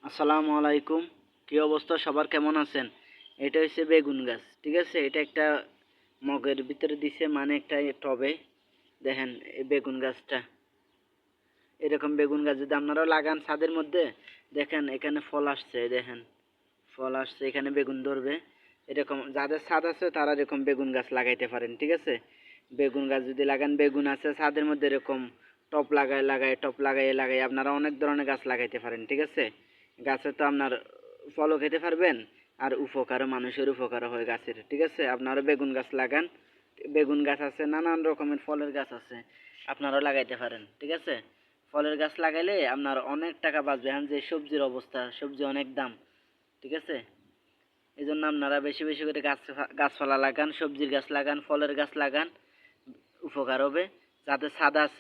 আসসালামু আলাইকুম। কি অবস্থা সবার, কেমন আছেন? এটা হচ্ছে বেগুন গাছ, ঠিক আছে? এটা একটা মগের ভিতরে দিছে, মানে একটা টবে। দেখেন এই বেগুন গাছটা, এরকম বেগুন গাছ যদি আপনারাও লাগান ছাদের মধ্যে, দেখেন এখানে ফল আসছে, দেখেন ফল আসছে, এখানে বেগুন ধরবে। এরকম যাদের ছাদ আছে তারা এরকম বেগুন গাছ লাগাইতে পারেন, ঠিক আছে? বেগুন গাছ যদি লাগান, বেগুন আছে ছাদের মধ্যে, এরকম টপ লাগাই আপনারা অনেক ধরনের গাছ লাগাইতে পারেন, ঠিক আছে? গাছে তো আপনার ফলও খেতে পারবেন, আর উপকারও, মানুষের উপকারও হয় গাছের, ঠিক আছে? আপনারা বেগুন গাছ লাগান। বেগুন গাছ আছে, নানান রকমের ফলের গাছ আছে, আপনারাও লাগাইতে পারেন, ঠিক আছে? ফলের গাছ লাগাইলে আপনার অনেক টাকা বাঁচবে। এখন যে সবজির অবস্থা, সবজি অনেক দাম, ঠিক আছে? এই জন্য আপনারা বেশি বেশি করে গাছপালা লাগান, সবজির গাছ লাগান, ফলের গাছ লাগান, উপকার হবে। যাদের ছাদ আছে